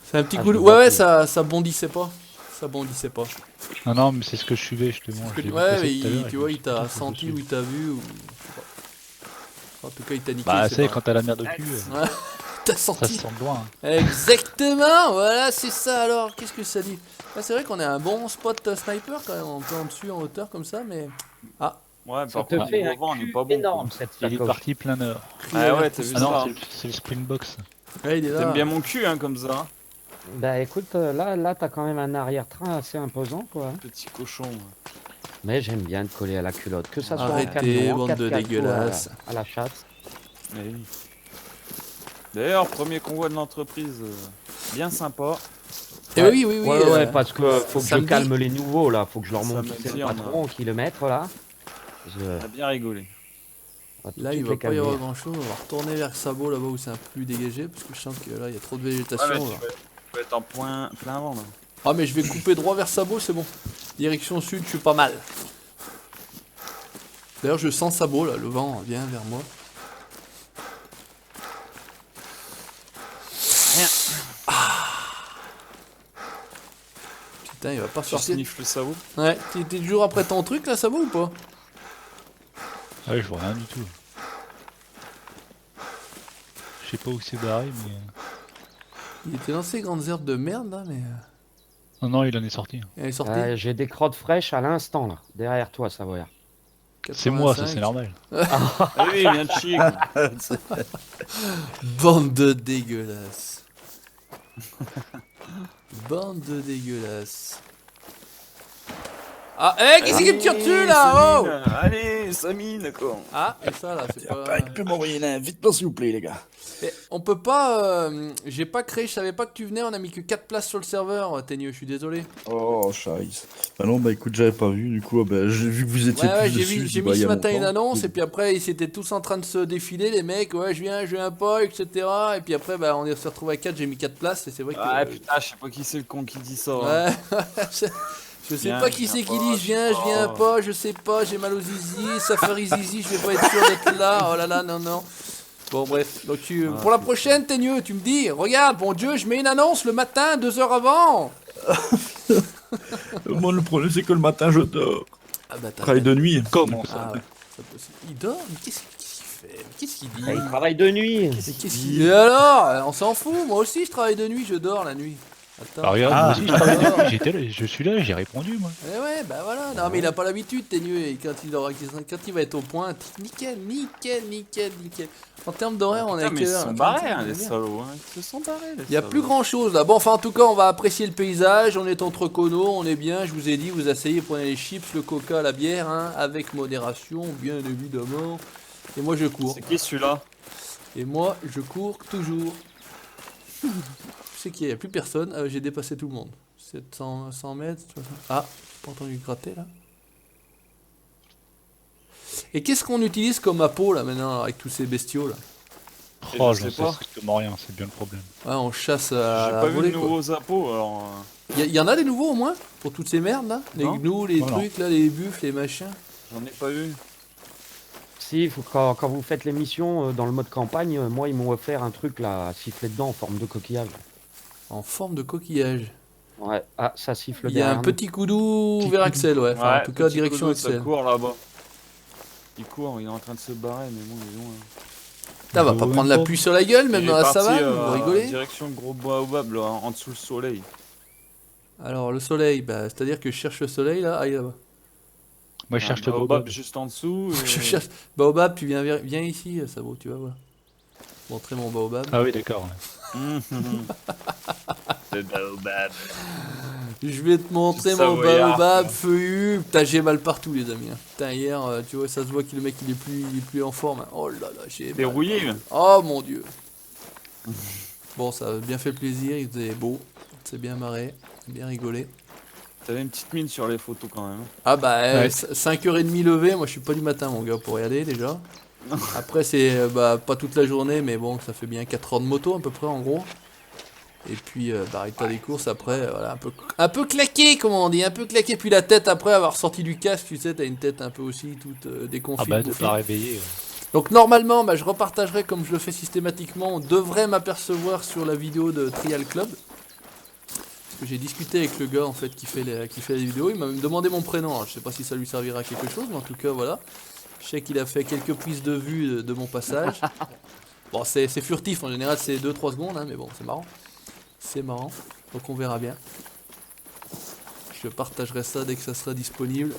Speaker 1: C'est un petit
Speaker 4: Ah,
Speaker 1: coup
Speaker 4: je
Speaker 1: de.
Speaker 4: le
Speaker 1: Ouais,
Speaker 4: vois
Speaker 1: ouais,
Speaker 4: plus.
Speaker 1: ça bondissait pas. Ça bondissait pas.
Speaker 3: Non, non, mais c'est ce que je suivais justement. je l'ai vu
Speaker 1: Ouais,
Speaker 3: passer
Speaker 1: mais
Speaker 3: tout à l'heure, et
Speaker 1: tu
Speaker 3: je
Speaker 1: vois,
Speaker 3: me
Speaker 1: il
Speaker 3: suis dit,
Speaker 1: t'a
Speaker 3: putain, faut que je
Speaker 1: senti
Speaker 3: le
Speaker 1: ou il
Speaker 3: suive.
Speaker 1: t'a vu ou. je sais pas. En tout cas, il t'a niqué.
Speaker 3: Bah,
Speaker 1: c'est
Speaker 3: c'est
Speaker 1: pas-
Speaker 3: quand t'as la merde au cul,
Speaker 1: Ouais, t'as
Speaker 3: ça
Speaker 1: senti.
Speaker 3: se sent de loin.
Speaker 1: Exactement, voilà, c'est ça alors. Qu'est-ce que ça dit? Ah, c'est vrai qu'on a un bon spot sniper quand même, on peut en dessus en hauteur comme ça, mais.
Speaker 2: ouais,
Speaker 4: Ça
Speaker 2: par
Speaker 4: te
Speaker 2: contre,
Speaker 4: fait
Speaker 2: niveau
Speaker 4: un
Speaker 2: vent, on n'est
Speaker 4: cul
Speaker 2: pas bon.
Speaker 4: énorme, cette
Speaker 3: Il est
Speaker 4: sacoche.
Speaker 3: parti plein nord.
Speaker 2: Ah ouais, t'as vu
Speaker 3: Ah
Speaker 2: ça?
Speaker 3: non, c'est le Springbox.
Speaker 1: Ouais, il est là.
Speaker 2: T'aimes bien mon cul, hein, comme ça.
Speaker 4: Bah écoute, là t'as quand même un arrière-train assez imposant, quoi.
Speaker 2: Petit cochon.
Speaker 4: Mais j'aime bien te coller à la culotte, que ça soit en
Speaker 1: Arrêtez,
Speaker 4: camion, en
Speaker 1: bande de
Speaker 4: 4x4 ou
Speaker 1: dégueulasses.
Speaker 4: à la chasse.
Speaker 2: Eh oui. D'ailleurs, premier convoi de l'entreprise, bien sympa.
Speaker 1: Eh oui, oui, oui.
Speaker 4: Ouais, parce que faut que je
Speaker 1: samedi.
Speaker 4: calme les nouveaux, là. Faut que je leur montre
Speaker 2: Samedi,
Speaker 4: qui c'est le
Speaker 2: on a-
Speaker 4: patron, au kilomètre, là.
Speaker 2: On a bien rigolé.
Speaker 1: Là, il va pas y avoir grand chose. On va retourner vers Sabot là-bas où c'est un peu plus dégagé parce que je sens que là, il y a trop de végétation.
Speaker 2: Ouais, mais
Speaker 1: là.
Speaker 2: tu vas être en plein vent, là.
Speaker 1: Ah, mais je vais couper droit vers Sabot, c'est bon. Direction sud, je suis pas mal. D'ailleurs, je sens Sabot là, le vent vient vers moi.
Speaker 2: Rien.
Speaker 1: Putain, il va pas
Speaker 2: Tu
Speaker 1: sortir.
Speaker 2: sniffes le sabot?
Speaker 1: Ouais, t'es toujours après ton truc là, Sabot ou pas?
Speaker 3: Ah ouais, je vois rien du tout. Je sais pas où c'est barré, mais.
Speaker 1: Il était dans ces grandes herbes de merde là, mais.
Speaker 3: Non, non, il en est sorti.
Speaker 1: Elle est sortie.
Speaker 4: J'ai des crottes fraîches à l'instant, là. Derrière toi, Savoyard.
Speaker 3: C'est moi, ça
Speaker 1: 85.
Speaker 3: c'est normal.
Speaker 2: Ah oui, il vient de chier. Quoi.
Speaker 1: Bande de dégueulasses. Bande de dégueulasses. Ah, qu'est-ce qui me tire dessus là? Oh
Speaker 2: Allez, Samine, quoi.
Speaker 1: Ah, et ça là, c'est pas.
Speaker 6: Il peut m'envoyer une invite, s'il vous plaît, les gars.
Speaker 1: Mais on peut pas. J'ai pas créé, je savais pas que tu venais, on a mis que 4 places sur le serveur, Teigneux, je suis désolé.
Speaker 6: Oh, chaise. Bah non, bah écoute, j'avais pas vu, du coup, bah, j'ai vu que vous étiez
Speaker 1: Ouais,
Speaker 6: plus
Speaker 1: j'ai
Speaker 6: dessus.
Speaker 1: vu,
Speaker 6: je
Speaker 1: j'ai
Speaker 6: dis, bah,
Speaker 1: mis
Speaker 6: y
Speaker 1: ce
Speaker 6: a
Speaker 1: matin une
Speaker 6: longtemps.
Speaker 1: annonce, et puis après ils étaient tous en train de se défiler, les mecs, ouais, je viens pas, etc. Et puis après, bah, on s'est retrouvé à 4, j'ai mis 4 places, et c'est vrai que.
Speaker 2: Ah putain, je sais pas qui c'est le con qui dit ça. hein.
Speaker 1: Ouais, je sais
Speaker 2: Viens,
Speaker 1: pas qui
Speaker 2: je
Speaker 1: c'est
Speaker 2: viens
Speaker 1: qui
Speaker 2: pas,
Speaker 1: dit je viens pas, je sais pas, j'ai mal aux zizi, Safari zizi, je vais pas être sûr d'être là, oh là là, non. Bon, bref, donc pour la prochaine, Teigneux, tu me dis, regarde, bon Dieu, je mets une annonce le matin, 2 heures avant.
Speaker 6: Moi, le problème, c'est que le matin, je dors.
Speaker 1: Ah bah
Speaker 6: Je
Speaker 1: t'as
Speaker 6: travaille de nuit.
Speaker 3: Comment ça
Speaker 1: Ah ouais, ça peut se- il dort, mais qu'est-ce qu'il fait? Mais qu'est-ce qu'il dit?
Speaker 4: Il travaille de nuit.
Speaker 1: Qu'est-ce qu'il dit? Et alors, on s'en fout, moi aussi je travaille de nuit, je dors la nuit. Attends.
Speaker 3: Ah, regarde,
Speaker 6: Ah.
Speaker 3: moi aussi je travaille de nuit, j'étais là, je suis là, j'ai répondu moi.
Speaker 1: Eh ouais, bah voilà. Non, mais il a pas l'habitude, Teigneux. Et quand il va être au point, nickel. En termes d'horaire, on est à
Speaker 2: Putain, mais
Speaker 1: quelle
Speaker 2: ils
Speaker 1: heure?
Speaker 2: sont
Speaker 1: Attends,
Speaker 2: barrés,
Speaker 1: attends,
Speaker 2: hein, les
Speaker 1: merde.
Speaker 2: salauds. Hein. Ils se sont barrés, les
Speaker 1: Il y a
Speaker 2: salauds.
Speaker 1: plus grand chose là. Bon, enfin, en tout cas, on va apprécier le paysage. On est entre conos, on est bien. Je vous ai dit, vous asseyez, prenez les chips, le coca, la bière, hein, avec modération, bien évidemment. Et moi, je cours.
Speaker 2: C'est qui celui-là?
Speaker 1: Et moi, je cours toujours. Je sais qu'il n'y a plus personne. J'ai dépassé tout le monde. 700 100 mètres. 60. Ah, j'ai pas entendu gratter là. Et qu'est-ce qu'on utilise comme appât là maintenant avec tous ces bestiaux là?
Speaker 3: Oh,
Speaker 2: je
Speaker 3: j'en
Speaker 2: sais
Speaker 3: sais
Speaker 2: pas.
Speaker 3: strictement rien, c'est bien le problème.
Speaker 1: Ouais, on chasse
Speaker 2: J'ai
Speaker 1: à la
Speaker 2: pas vu
Speaker 1: volée
Speaker 2: de
Speaker 1: quoi.
Speaker 2: nouveaux appos, alors.
Speaker 1: Il y en a des nouveaux au moins? Pour toutes ces merdes là? Les
Speaker 2: Non.
Speaker 1: gnous, les
Speaker 3: Non, non.
Speaker 1: trucs là, les buffles, les machins.
Speaker 2: J'en ai pas eu.
Speaker 4: Si, quand vous faites l'émission dans le mode campagne, moi ils m'ont offert un truc là, à siffler dedans en forme de coquillage.
Speaker 1: En forme de coquillage.
Speaker 4: Ouais, ah ça siffle
Speaker 1: Il y a un
Speaker 4: derrière
Speaker 1: petit coudou
Speaker 3: Petit
Speaker 1: vers
Speaker 3: coudou.
Speaker 1: Axel, ouais. Enfin, en tout cas,
Speaker 2: petit
Speaker 1: direction
Speaker 2: Kodo, ça
Speaker 1: Axel.
Speaker 2: court là-bas. Il court, il est en train de se barrer, mais bon, il est loin.
Speaker 1: Putain, va pas
Speaker 3: Ouais,
Speaker 1: prendre la
Speaker 3: pas.
Speaker 1: pluie sur la gueule, même
Speaker 2: Il
Speaker 1: dans
Speaker 2: est
Speaker 1: la
Speaker 2: parti,
Speaker 1: savane, vous rigolez?
Speaker 2: Direction gros baobab, là, en dessous le soleil.
Speaker 1: Alors, le soleil, bah, c'est-à-dire que je cherche le soleil là, ah, il est là-bas.
Speaker 3: Moi je cherche le
Speaker 2: baobab
Speaker 3: baobab.
Speaker 2: juste en dessous.
Speaker 1: Je cherche. Baobab, tu viens ici, Sabo, tu vas voir. Montrer mon baobab.
Speaker 3: Ah oui d'accord. Ouais.
Speaker 2: Le baobab.
Speaker 1: Je vais te montrer
Speaker 2: C'est
Speaker 1: mon
Speaker 2: savoyard,
Speaker 1: baobab
Speaker 2: quoi.
Speaker 1: feuillu. Putain, j'ai mal partout, les amis. Hein. Putain, hier, tu vois, ça se voit que le mec il est plus en forme. Hein. Oh là là, j'ai mal.
Speaker 2: Dérouillé.
Speaker 1: Oh mon dieu. Bon, ça a bien fait plaisir, il faisait beau. C'est bien marré, bien rigolé.
Speaker 2: T'avais une petite mine sur les photos quand même.
Speaker 1: Ah bah,
Speaker 3: Ouais.
Speaker 1: 5h30 levé, moi je suis pas du matin, mon gars, pour y aller déjà. Après, c'est bah, pas toute la journée, mais bon, ça fait bien 4 heures de moto à peu près en gros. Et puis, bah, résultat des courses après, voilà, un peu claqué, comme on dit, un peu claqué. Puis la tête après avoir sorti du casque, tu sais, t'as une tête un peu aussi toute
Speaker 3: Ah
Speaker 1: déconfite.
Speaker 3: bah de
Speaker 1: bouffie.
Speaker 3: pas réveiller. Ouais.
Speaker 1: Donc normalement, bah, je repartagerai comme je le fais systématiquement. On devrait m'apercevoir sur la vidéo de Trial Club. Parce que j'ai discuté avec le gars en fait qui fait les vidéos. Il m'a même demandé mon prénom. Alors, je sais pas si ça lui servira à quelque chose, mais en tout cas voilà. Je sais qu'il a fait quelques prises de vue de mon passage. Bon, c'est furtif en général, c'est 2-3 secondes, hein, mais bon, c'est marrant. C'est marrant. Donc on verra bien. Je partagerai ça dès que ça sera disponible.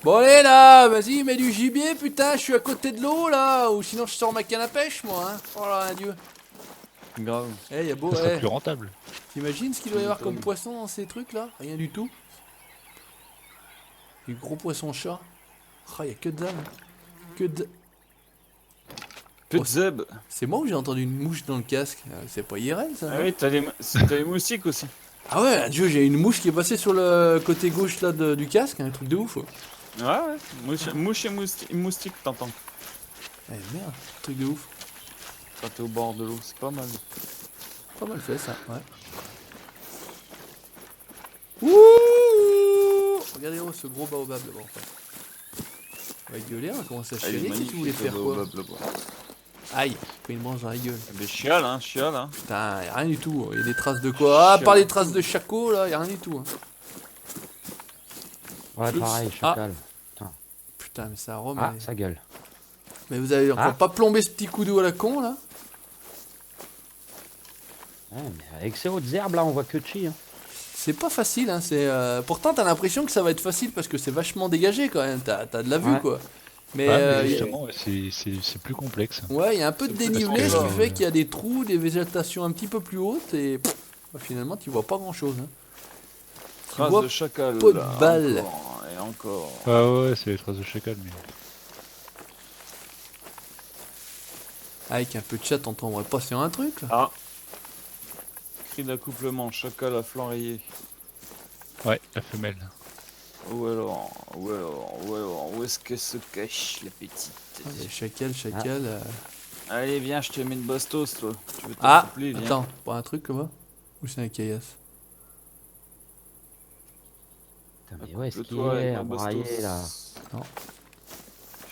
Speaker 1: Bon allez là, vas-y, mets du gibier, putain, je suis à côté de l'eau là, ou sinon je sors ma canne à pêche moi, hein. Oh là, adieu.
Speaker 2: Grave.
Speaker 1: Eh, y a beau,
Speaker 3: Ça serait
Speaker 1: eh,
Speaker 3: plus rentable.
Speaker 1: t'imagines ce qu'il doit y avoir comme poisson dans ces trucs là? Rien du tout. Du gros poisson chat. Ah, y a que de dalle. Que de...
Speaker 2: Peu
Speaker 1: Oh,
Speaker 2: de zeb.
Speaker 1: C'est moi ou j'ai entendu une mouche dans le casque? C'est pas IRL ça?
Speaker 2: Ah
Speaker 1: non
Speaker 2: oui, t'as les moustiques aussi.
Speaker 1: Ah ouais, adieu, j'ai une mouche qui est passée sur le côté gauche là du casque, un truc de ouf. Ouais.
Speaker 2: Ouais. Mouche et moustique, t'entends.
Speaker 1: Eh merde, truc de ouf.
Speaker 2: Quand t'es au bord de l'eau, c'est pas mal.
Speaker 1: Pas mal fait ça, ouais. Ouh! Regardez ce gros baobab là-bas en fait. On va gueuler, on va commencer à
Speaker 2: Ah, il est
Speaker 1: chialer. Qu'est-ce que tu voulais
Speaker 2: magnifique,
Speaker 1: faire
Speaker 2: le
Speaker 1: quoi?
Speaker 2: baobab, là-bas.
Speaker 1: Aïe, pris une branche dans la gueule.
Speaker 2: Mais chiale, hein, chiale, hein.
Speaker 1: Putain, y'a rien du tout. Il y a des traces de quoi? Ah, à part les traces de chaco là, y'a rien du tout. Hein.
Speaker 4: Ouais, pareil, chacal.
Speaker 1: Putain, mais ça arôme.
Speaker 4: Ah, ça gueule.
Speaker 1: Mais vous avez encore
Speaker 4: Ah.
Speaker 1: pas plombé ce petit coup d'eau à la con là?
Speaker 4: Ouais, mais avec ces hautes herbes là, on voit que chi. Hein.
Speaker 1: C'est pas facile, hein. Pourtant, t'as l'impression que ça va être facile parce que c'est vachement dégagé quand même. T'as de la vue
Speaker 4: Ouais.
Speaker 1: quoi. Mais,
Speaker 3: Ouais, mais
Speaker 1: y a-
Speaker 3: justement, ouais, c'est plus complexe.
Speaker 1: ouais, il y a un peu de
Speaker 2: C'est plus
Speaker 1: dénivelé, ce
Speaker 3: parce
Speaker 1: qui
Speaker 3: que,
Speaker 1: fait qu'il y a des trous, des végétations un petit peu plus hautes et pff, Bah, finalement, tu vois pas grand chose. Hein. Tu
Speaker 2: Trace
Speaker 1: vois
Speaker 2: de chacal.
Speaker 1: pas de
Speaker 2: là,
Speaker 1: balles.
Speaker 2: encore, et encore.
Speaker 3: Ah ouais, c'est les traces de chacal, mais.
Speaker 1: Avec un peu de chat, on tomberait pas sur un truc là.
Speaker 2: Ah. Cri d'accouplement, chacal à flanc rayé.
Speaker 3: Ouais, la femelle.
Speaker 2: Où alors, où est-ce qu'elle se cache, la petite?
Speaker 1: Ah, mais chacal, chacal.
Speaker 2: Allez, viens, je te mets une bastos, toi. Tu veux
Speaker 1: Ah,
Speaker 2: t'accoupler, viens.
Speaker 1: attends, pas un truc là-bas? Ou c'est un caillasse?
Speaker 4: Putain, mais où est-ce qu'il
Speaker 2: Accouple-toi avec
Speaker 4: est,
Speaker 2: ma
Speaker 4: à brailler,
Speaker 2: bastos.
Speaker 4: là?
Speaker 1: Non.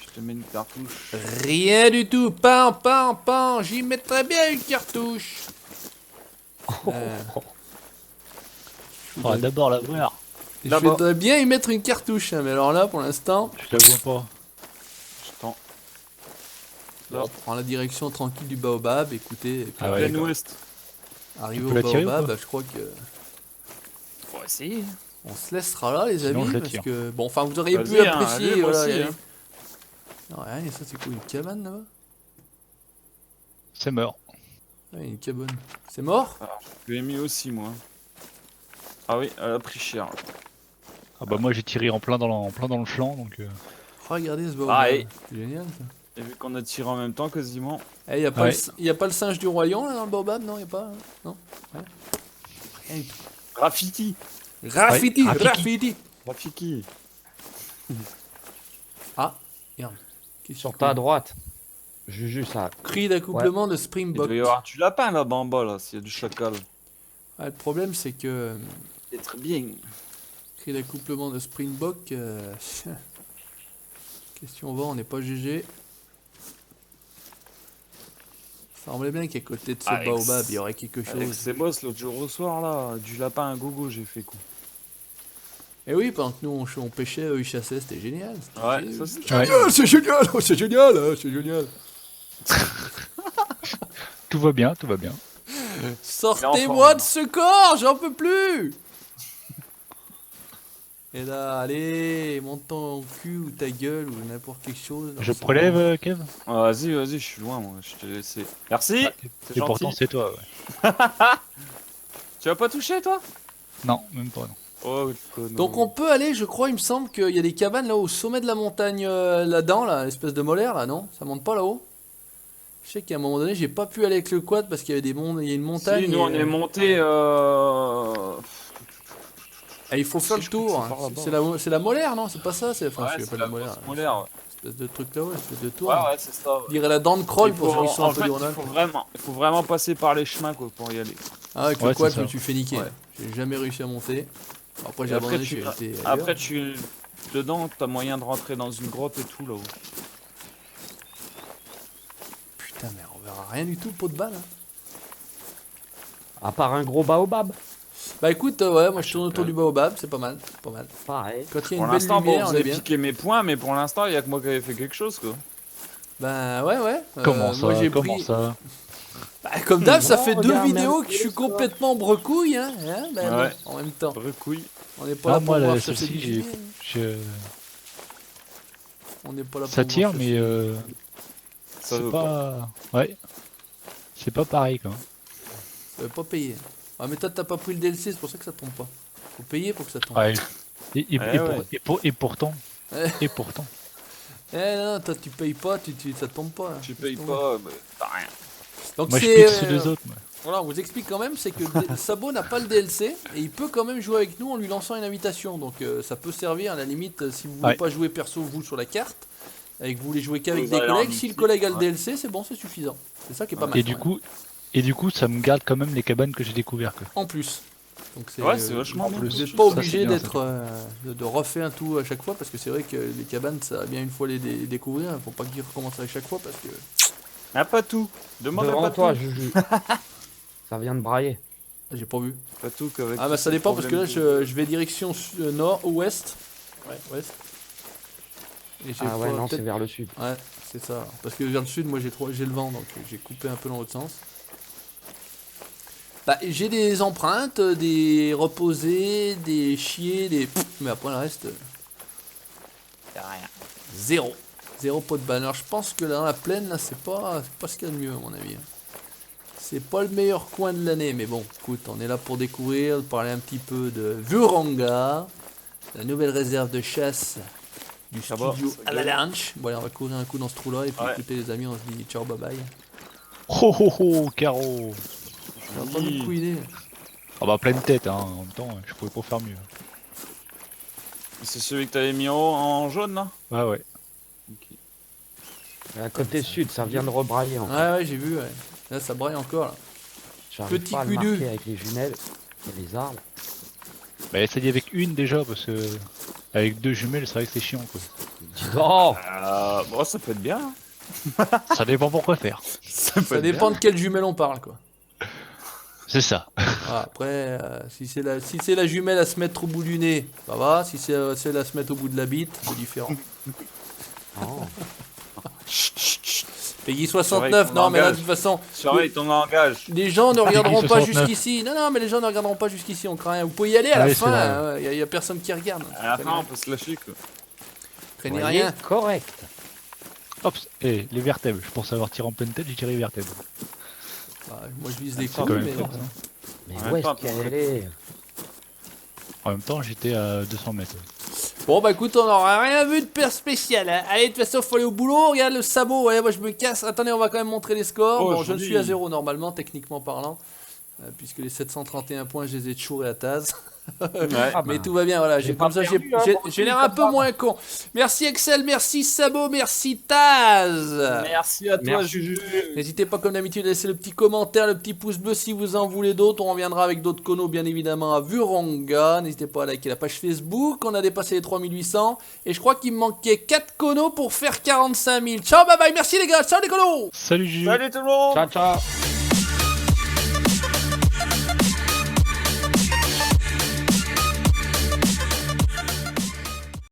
Speaker 2: Je te mets une cartouche.
Speaker 1: Rien du tout, pan, j'y mettrais bien une cartouche.
Speaker 3: On va d'abord la voir.
Speaker 1: Je
Speaker 2: D'abord.
Speaker 1: voudrais bien y mettre une cartouche, hein, mais alors là, pour l'instant,
Speaker 3: Je la vois pas.
Speaker 2: Je tends.
Speaker 1: on prend la direction tranquille du baobab. Écoutez, et puis
Speaker 3: Ah ouais,
Speaker 2: Plein
Speaker 3: d'accord.
Speaker 2: ouest.
Speaker 1: arrivé
Speaker 3: Tu
Speaker 1: au
Speaker 3: peux la tirer ou
Speaker 1: baobab,
Speaker 3: pas
Speaker 1: je crois que
Speaker 2: On va essayer.
Speaker 1: on se laissera là, les
Speaker 3: Sinon,
Speaker 1: amis,
Speaker 3: je la
Speaker 1: parce
Speaker 3: tire.
Speaker 1: que bon, enfin, vous auriez pu
Speaker 2: Vas-y, hein,
Speaker 1: apprécier.
Speaker 2: allez, moi
Speaker 1: Voilà,
Speaker 2: aussi,
Speaker 1: y aller.
Speaker 2: hein.
Speaker 1: Non, rien, et ça, c'est quoi, une cabane là-bas?
Speaker 3: C'est mort.
Speaker 1: Ouais, une cabane. C'est mort?
Speaker 2: Je l'ai mis aussi, moi. Ah oui, elle a pris cher.
Speaker 3: Ah bah moi j'ai tiré en plein dans le flanc, donc.
Speaker 1: Regardez ce baobab.
Speaker 2: Ah, et-
Speaker 1: C'est génial ça.
Speaker 2: Et vu qu'on a tiré en même temps, quasiment.
Speaker 1: Eh, y a pas,
Speaker 3: Ouais.
Speaker 1: y a pas le singe du roi lion là dans le baobab? Non, y a pas? Hein. Non? Ouais. Rien du tout.
Speaker 2: Graffiti.
Speaker 1: Graffiti,
Speaker 3: Ouais,
Speaker 1: graffiti.
Speaker 2: Rafiki.
Speaker 1: Ah, merde. Qu'est-ce
Speaker 4: Sur
Speaker 1: que-
Speaker 4: ta droite. Juju, ça.
Speaker 1: Cri d'accouplement de
Speaker 2: Il
Speaker 1: Springbok.
Speaker 2: doit y avoir du lapin là-bas en bas, là, s'il y a du chacal.
Speaker 1: Ah, le problème, c'est que
Speaker 2: C'est très bien.
Speaker 1: cri d'accouplement de Springbok. Question va, on n'est pas GG. Ça semblait bien qu'à côté de ce
Speaker 2: Alex.
Speaker 1: baobab, il y aurait quelque
Speaker 2: Avec
Speaker 1: chose.
Speaker 2: ses boss l'autre jour au soir, là, du lapin à gogo, j'ai fait coup.
Speaker 1: Et oui, pendant que nous on pêchait, eux ils chassaient, c'était génial. C'était
Speaker 2: Ouais,
Speaker 1: génial.
Speaker 2: ça c'est.
Speaker 3: Ouais.
Speaker 1: Génial, c'est génial, oh, c'est génial, hein, c'est génial.
Speaker 3: Tout va bien, tout va bien.
Speaker 1: Sortez-moi de ce corps, j'en peux plus. Et là, allez, monte ton cul ou ta gueule ou n'importe quelque chose.
Speaker 3: Je prélève, Kev.
Speaker 2: Ah, vas-y, vas-y, je suis loin, moi, je t'ai laissé. Merci. C'est
Speaker 3: Et pourtant
Speaker 2: gentil.
Speaker 3: c'est toi, ouais.
Speaker 2: Tu vas pas toucher, toi?
Speaker 3: Non, même pas, non.
Speaker 2: Oh, connard.
Speaker 1: Donc on peut aller, je crois, il me semble qu'il y a des cabanes là au sommet de la montagne là-dedans, là, l'espèce de molaire là, non? Ça monte pas là-haut? Je sais qu'à un moment donné, j'ai pas pu aller avec le quad parce qu'il y avait il y a une montagne.
Speaker 2: Si, nous
Speaker 1: et,
Speaker 2: on est monté.
Speaker 1: il faut faire
Speaker 2: si,
Speaker 1: le
Speaker 2: je crois que
Speaker 1: tour.
Speaker 2: c'est
Speaker 1: Hein.
Speaker 2: par là-bas.
Speaker 1: C'est la molaire, non? C'est pas ça? Enfin,
Speaker 2: Ouais,
Speaker 1: je sais
Speaker 2: c'est
Speaker 1: pas
Speaker 2: la
Speaker 1: la molaire.
Speaker 2: grosse molaire, ouais.
Speaker 1: Espèce de truc là-haut, espèce de tour.
Speaker 2: Ouais, ouais, c'est ça.
Speaker 1: Je dirais la dent de crawl
Speaker 2: Il
Speaker 1: pour
Speaker 2: faut-
Speaker 1: ceux qui sont
Speaker 2: en
Speaker 1: un peu
Speaker 2: fait,
Speaker 1: du Rhône-Alpes.
Speaker 2: il faut vraiment passer par les chemins quoi, pour y aller.
Speaker 1: Ah, avec le
Speaker 3: Ouais,
Speaker 1: quad,
Speaker 3: c'est
Speaker 1: je me
Speaker 3: ça.
Speaker 1: suis fait niquer.
Speaker 2: Ouais.
Speaker 1: J'ai jamais réussi à monter. Après, j'ai
Speaker 2: Et
Speaker 1: abandonné,
Speaker 2: tu,
Speaker 1: j'ai été ailleurs.
Speaker 2: après, dedans, t'as moyen de rentrer dans une grotte et tout là-haut.
Speaker 1: Putain, mais on verra rien du tout, pot de balle. Hein.
Speaker 4: À part un gros baobab.
Speaker 1: Bah écoute, ouais, moi je tourne autour du baobab, c'est pas mal. Pas mal.
Speaker 4: Pareil.
Speaker 1: Quand il y a
Speaker 2: Pour
Speaker 1: une belle
Speaker 2: l'instant, bon,
Speaker 1: lumière,
Speaker 2: vous
Speaker 1: on est
Speaker 2: avez
Speaker 1: bien.
Speaker 2: piqué mes points, mais pour l'instant, il y a que moi qui avais fait quelque chose quoi.
Speaker 1: Ben ouais, ouais.
Speaker 3: Comment ça?
Speaker 1: Moi j'ai
Speaker 3: Comment
Speaker 1: pris.
Speaker 3: ça?
Speaker 1: Bah, comme d'hab, ça
Speaker 4: Non,
Speaker 1: fait deux
Speaker 4: regarde,
Speaker 1: vidéos
Speaker 4: même
Speaker 1: que je suis
Speaker 4: ça.
Speaker 1: complètement brecouille, hein. Ben
Speaker 2: Ouais.
Speaker 1: non, en même temps.
Speaker 2: Recouille.
Speaker 1: On n'est pas
Speaker 3: Ah,
Speaker 1: là pour
Speaker 3: moi,
Speaker 1: voir
Speaker 3: là,
Speaker 1: chasser
Speaker 3: celle-ci,
Speaker 1: du
Speaker 3: j'ai-
Speaker 1: gibier.
Speaker 3: je...
Speaker 1: On n'est pas là pour
Speaker 3: Ça
Speaker 1: voir
Speaker 3: tire,
Speaker 1: chasser
Speaker 3: mais
Speaker 1: du
Speaker 3: c'est
Speaker 2: veut pas.
Speaker 3: pas... Ouais. C'est pas pareil, quoi.
Speaker 1: Ça veut pas payer. Ah, mais toi, t'as pas pris le DLC, c'est pour ça que ça tombe pas. Faut payer pour que ça tombe.
Speaker 3: Ouais. Et pourtant...
Speaker 1: Ouais.
Speaker 3: Et pourtant...
Speaker 1: Eh non, toi, tu payes pas, ça tombe pas. là.
Speaker 2: Tu
Speaker 1: Laisse
Speaker 2: payes
Speaker 1: tomber.
Speaker 2: pas, bah, t'as rien.
Speaker 1: Donc
Speaker 3: Moi je
Speaker 1: c'est.
Speaker 3: pique ceux des autres, moi.
Speaker 1: Voilà, on vous explique quand même, c'est que Sabo n'a pas le DLC et il peut quand même jouer avec nous en lui lançant une invitation. Donc ça peut servir à la limite si vous voulez
Speaker 3: Ouais.
Speaker 1: pas jouer perso vous sur la carte et que vous voulez jouer qu'avec
Speaker 2: Vous
Speaker 1: des
Speaker 2: allez en
Speaker 1: collègues. Si le
Speaker 2: multi,
Speaker 1: collègue a le
Speaker 2: ouais.
Speaker 1: DLC, c'est bon, c'est suffisant. C'est ça qui est pas mal.
Speaker 3: Et du coup, ça me garde quand même les cabanes que j'ai découvertes, quoi.
Speaker 1: En plus. Donc
Speaker 2: Ouais, c'est vachement
Speaker 1: en
Speaker 2: bien.
Speaker 1: plus. Vous
Speaker 3: Ça,
Speaker 1: n'êtes pas
Speaker 3: c'est
Speaker 1: obligé
Speaker 3: bien,
Speaker 1: d'être de refaire un tout à chaque fois parce que c'est vrai que les cabanes ça va bien une fois les découvrir. Il faut pas qu'ils recommencent à chaque fois parce que
Speaker 2: Ah, pas tout. Demande à
Speaker 4: Devant
Speaker 2: pas
Speaker 4: toi,
Speaker 2: tout.
Speaker 4: Juju. Ça vient de brailler.
Speaker 1: j'ai pas vu.
Speaker 2: Pas tout qu'avec.
Speaker 1: Ah bah ça
Speaker 2: tous ces
Speaker 1: dépend parce que là
Speaker 2: problèmes
Speaker 1: je vais direction nord ou ouest. Ouais, ouest. Et j'ai
Speaker 4: Ah ouais,
Speaker 1: pas-
Speaker 4: non, c'est
Speaker 1: peut-être-
Speaker 4: vers le sud.
Speaker 1: Ouais, c'est ça. Parce que vers le sud, moi j'ai le vent donc j'ai coupé un peu dans l'autre sens. Bah j'ai des empreintes, des reposés, des chiés, des. Mais après le reste.
Speaker 2: Y a rien.
Speaker 1: Zéro. Zéro pot de banner. Je pense que là dans la plaine là c'est pas ce qu'il y a de mieux à mon avis. C'est pas le meilleur coin de l'année, mais bon, écoute, on est là pour découvrir, de parler un petit peu de Vuranga, la nouvelle réserve de chasse du
Speaker 2: Ça va,
Speaker 1: studio
Speaker 2: ça gueule.
Speaker 1: Avalanche. Bon, allez, on va courir un coup dans ce trou-là et puis
Speaker 2: Ouais.
Speaker 1: écoutez les amis, on se dit ciao, bye bye.
Speaker 3: Oh oh oh, Caro.
Speaker 1: J'ai entendu le couiner.
Speaker 3: Ah bah pleine tête, hein. En même temps, je pouvais pas faire mieux.
Speaker 2: C'est celui que t'avais mis en jaune là?
Speaker 3: Ouais, ouais.
Speaker 4: À côté sud, ça vient de rebrailler. En fait.
Speaker 1: Ouais, j'ai vu, ouais. Là, ça braille encore, là.
Speaker 4: J'arrive
Speaker 1: petit
Speaker 4: pas à le
Speaker 1: cul
Speaker 4: marquer
Speaker 1: dur.
Speaker 4: avec les jumelles et les arbres.
Speaker 3: Bah essayez avec une déjà, parce que avec 2 jumelles, c'est vrai que c'est chiant, quoi.
Speaker 4: Dis donc.
Speaker 2: Bon, ça peut être bien.
Speaker 3: Ça dépend pour quoi faire.
Speaker 2: Ça, peut
Speaker 1: Ça
Speaker 2: être
Speaker 1: dépend
Speaker 2: bien.
Speaker 1: de quelle jumelle on parle, quoi.
Speaker 3: C'est ça.
Speaker 1: Voilà, après, si c'est la jumelle à se mettre au bout du nez, ça va. Si c'est celle à se mettre au bout de la bite, c'est différent.
Speaker 4: Oh.
Speaker 1: Peggy
Speaker 2: Surveille
Speaker 1: 69,
Speaker 2: ton
Speaker 1: non mais là de
Speaker 2: langage.
Speaker 1: toute façon,
Speaker 2: Surveille ton langage.
Speaker 1: les gens ne regarderont pas
Speaker 3: 69.
Speaker 1: jusqu'ici. Non, mais les gens ne regarderont pas jusqu'ici, on craint rien. Vous pouvez y aller à la
Speaker 3: Ouais, c'est
Speaker 1: fin,
Speaker 3: vrai.
Speaker 1: il y a personne qui regarde.
Speaker 2: À la fin, on peut se lâcher quoi.
Speaker 1: Craignez
Speaker 4: Voyez,
Speaker 1: rien.
Speaker 4: correct.
Speaker 3: Hop, et les vertèbres. Je pensais avoir tiré en pleine tête, j'ai tiré les vertèbres.
Speaker 1: Moi je vise les
Speaker 3: C'est
Speaker 1: coups,
Speaker 3: quand même
Speaker 1: mais
Speaker 3: fort, ça.
Speaker 4: Mais
Speaker 2: En même
Speaker 4: où est-ce
Speaker 2: temps,
Speaker 4: qu'elle est?
Speaker 3: En même temps, j'étais à 200 mètres.
Speaker 1: bon bah écoute, on n'aura rien vu de père spécial. Hein. Allez, de toute façon, faut aller au boulot. Regarde le sabot. Ouais, moi je me casse. Attendez, on va quand même montrer les scores.
Speaker 2: Oh,
Speaker 1: Bon, je ne
Speaker 2: joli.
Speaker 1: suis à 0 normalement, techniquement parlant. Puisque les 731 points, je les ai chourés à Taz.
Speaker 2: Ouais.
Speaker 4: Ah
Speaker 1: Mais
Speaker 4: bah,
Speaker 1: tout va bien, voilà.
Speaker 4: j'ai
Speaker 1: Comme
Speaker 4: pas
Speaker 1: ça,
Speaker 4: perdu, hein, pour
Speaker 1: j'ai l'air
Speaker 4: le
Speaker 1: un
Speaker 4: coup,
Speaker 1: peu
Speaker 4: comme ça.
Speaker 1: moins con. Merci Excel, merci Sabot, merci Taz.
Speaker 2: Merci à toi,
Speaker 4: Merci.
Speaker 2: Juju.
Speaker 1: N'hésitez pas, comme d'habitude, à laisser le petit commentaire, le petit pouce bleu si vous en voulez d'autres. On reviendra avec d'autres conos, bien évidemment, à Vuranga. N'hésitez pas à liker la page Facebook. On a dépassé les 3800. Et je crois qu'il me manquait 4 conos pour faire 45 000. Ciao, bye bye. Merci les gars. Ciao les conos.
Speaker 3: Salut Juju.
Speaker 2: Salut tout le monde.
Speaker 4: Ciao, ciao.